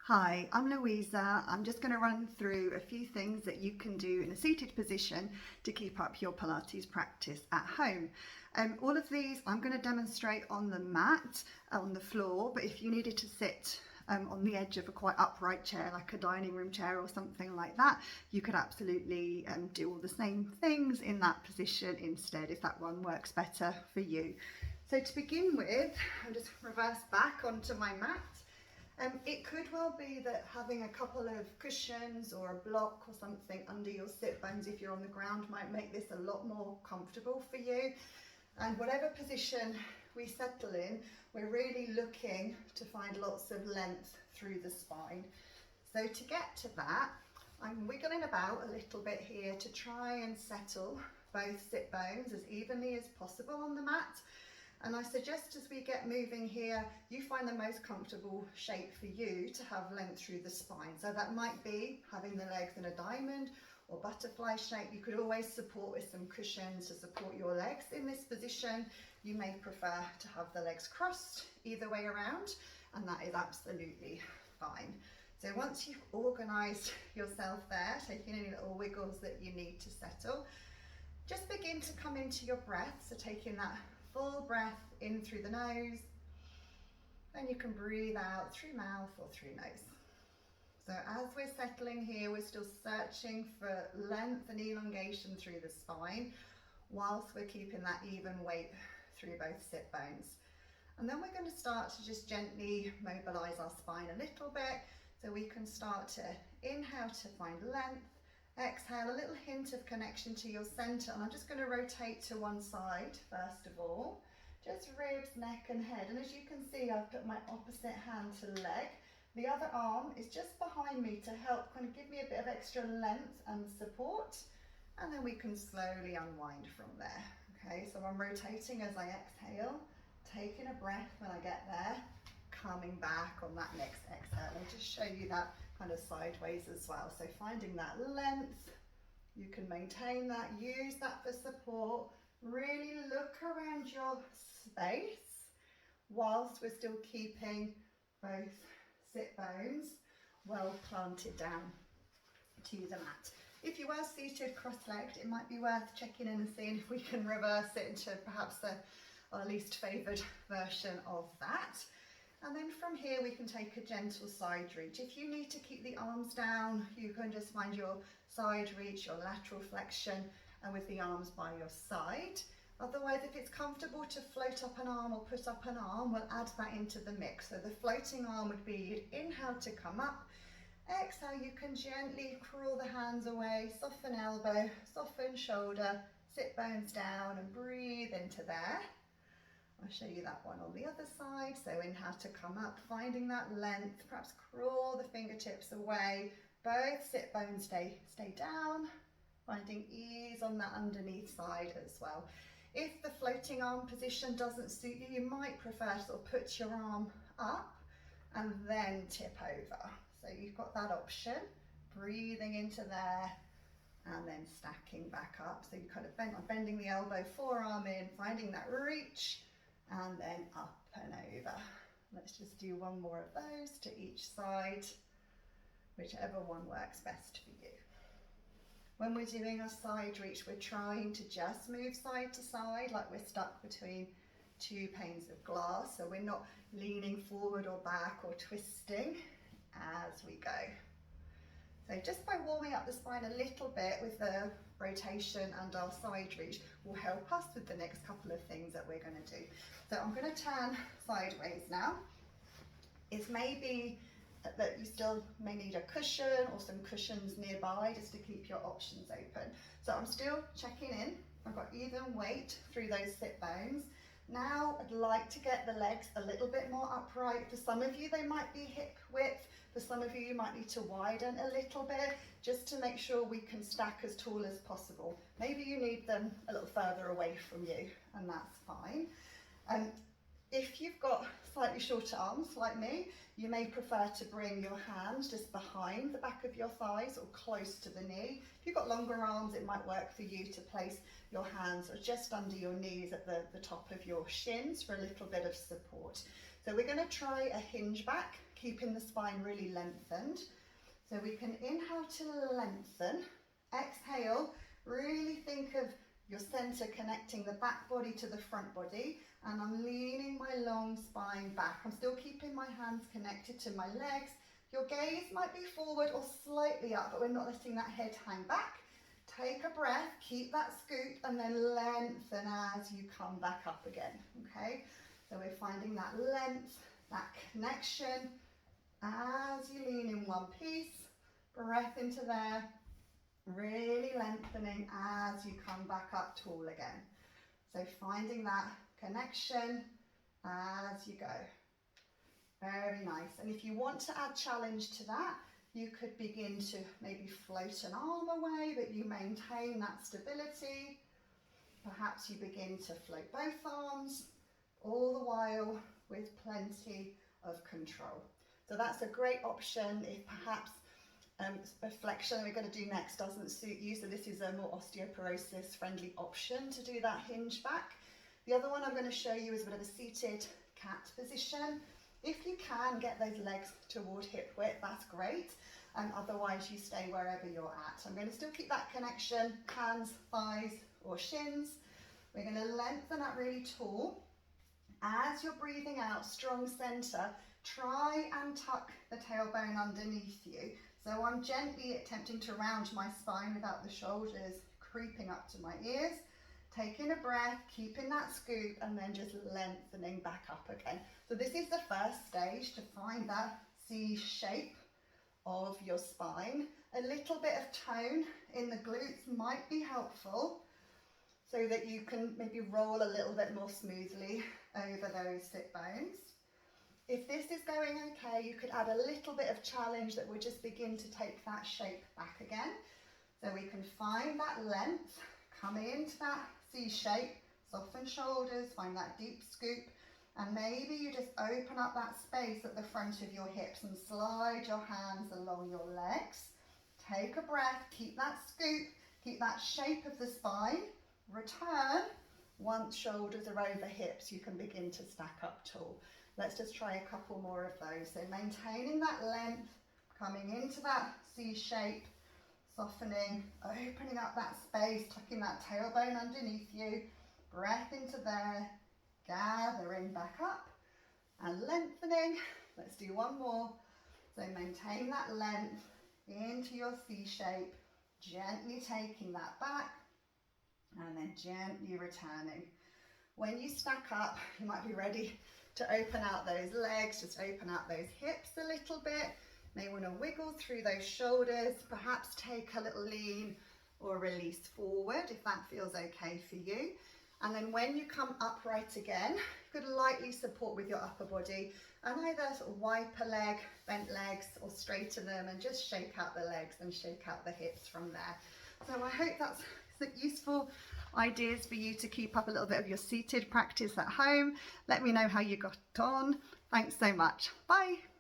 Hi, I'm Louisa. I'm just going to run through a few things that you can do in a seated position to keep up your Pilates practice at home. All of these I'm going to demonstrate on the mat, on the floor, but if you needed to sit on the edge of a quite upright chair, like a dining room chair or something like that, you could absolutely do all the same things in that position instead, if that one works better for you. So to begin with, I'll just reverse back onto my mat. It could well be that having a couple of cushions or a block or something under your sit bones if you're on the ground might make this a lot more comfortable for you. And whatever position we settle in, we're really looking to find lots of length through the spine. So to get to that, I'm wiggling about a little bit here to try and settle both sit bones as evenly as possible on the mat. And I suggest as we get moving here, you find the most comfortable shape for you to have length through the spine. So that might be having the legs in a diamond or butterfly shape. You could always support with some cushions to support your legs in this position. You may prefer to have the legs crossed either way around, and that is absolutely fine. So once you've organised yourself there, taking any little wiggles that you need to settle, just begin to come into your breath. So taking that full breath in through the nose, and you can breathe out through mouth or through nose. So as we're settling here, we're still searching for length and elongation through the spine, whilst we're keeping that even weight through both sit bones. And then we're going to start to just gently mobilize our spine a little bit, so we can start to inhale to find length, exhale, a little hint of connection to your center, and I'm just going to rotate to one side first of all, just ribs, neck and head. And as you can see, I've put my opposite hand to the leg. The other arm is just behind me to help kind of give me a bit of extra length and support, and then we can slowly unwind from there. Okay, so I'm rotating as I exhale, taking a breath when I get there, coming back on that next exhale. I'll just show you that kind of sideways as well. So finding that length, you can maintain that, use that for support, really look around your space whilst we're still keeping both sit bones well planted down to the mat. If you were seated cross-legged, it might be worth checking in and seeing if we can reverse it into perhaps our least favoured version of that. And then from here we can take a gentle side reach. If you need to keep the arms down, you can just find your side reach, your lateral flexion, and with the arms by your side. Otherwise, if it's comfortable to float up an arm or put up an arm, we'll add that into the mix. So the floating arm would be, you'd inhale to come up, exhale, you can gently crawl the hands away, soften elbow, soften shoulder, sit bones down and breathe into there. I'll show you that one on the other side. So inhale to come up, finding that length, perhaps crawl the fingertips away, both sit bones stay down, finding ease on that underneath side as well. If the floating arm position doesn't suit you, you might prefer to sort of put your arm up and then tip over. So you've got that option, breathing into there and then stacking back up. So you kind of bending the elbow, forearm in, finding that reach, and then up and over. Let's just do one more of those to each side, whichever one works best for you. When we're doing a side reach, we're trying to just move side to side like we're stuck between two panes of glass, so we're not leaning forward or back or twisting as we go. So just by warming up the spine a little bit with the rotation and our side reach will help us with the next couple of things that we're going to do. So I'm going to turn sideways now. It may be that you still may need a cushion or some cushions nearby just to keep your options open. So I'm still checking in. I've got even weight through those sit bones. Now I'd like to get the legs a little bit more upright. For some of you they might be hip width, for some of you might need to widen a little bit just to make sure we can stack as tall as possible. Maybe you need them a little further away from you, and that's fine. If you've got slightly shorter arms like me, you may prefer to bring your hands just behind the back of your thighs or close to the knee. If you've got longer arms, it might work for you to place your hands just under your knees at the top of your shins for a little bit of support. So we're going to try a hinge back, keeping the spine really lengthened. So we can inhale to lengthen, exhale, really think of your center connecting the back body to the front body, and I'm leaning my long spine back. I'm still keeping my hands connected to my legs. Your gaze might be forward or slightly up, but we're not letting that head hang back. Take a breath, keep that scoop, and then lengthen as you come back up again, okay? So we're finding that length, that connection, as you lean in one piece, breath into there, really lengthening as you come back up tall again. So finding that connection as you go. Very nice. And if you want to add challenge to that, you could begin to maybe float an arm away, but you maintain that stability. Perhaps you begin to float both arms, all the while with plenty of control. So that's a great option if perhaps a flexion that we're going to do next doesn't suit you. So this is a more osteoporosis friendly option to do that hinge back. The other one I'm going to show you is a bit of a seated cat position. If you can get those legs toward hip width, that's great. Otherwise you stay wherever you're at. I'm going to still keep that connection, hands, thighs or shins. We're going to lengthen up really tall. As you're breathing out, strong center, try and tuck the tailbone underneath you. So I'm gently attempting to round my spine without the shoulders creeping up to my ears. Taking a breath, keeping that scoop, and then just lengthening back up again. So this is the first stage to find that C shape of your spine. A little bit of tone in the glutes might be helpful so that you can maybe roll a little bit more smoothly over those sit bones. If this is going okay, you could add a little bit of challenge that would just begin to take that shape back again. So we can find that length, coming into that C shape, soften shoulders, find that deep scoop, and maybe you just open up that space at the front of your hips and slide your hands along your legs. Take a breath, keep that scoop, keep that shape of the spine. Return. Once shoulders are over hips, you can begin to stack up tall. Let's just try a couple more of those. So maintaining that length, coming into that C shape, softening, opening up that space, tucking that tailbone underneath you, breath into there, gathering back up and lengthening. Let's do one more. So maintain that length into your C shape, gently taking that back and then gently returning. When you stack up, you might be ready to open out those legs, just open out those hips a little bit. May want to wiggle through those shoulders, perhaps take a little lean or release forward if that feels okay for you. And then when you come upright again, you could lightly support with your upper body and either sort of wipe a leg, bent legs, or straighten them and just shake out the legs and shake out the hips from there. So I hope that's useful ideas for you to keep up a little bit of your seated practice at home. Let me know how you got on. Thanks so much. Bye.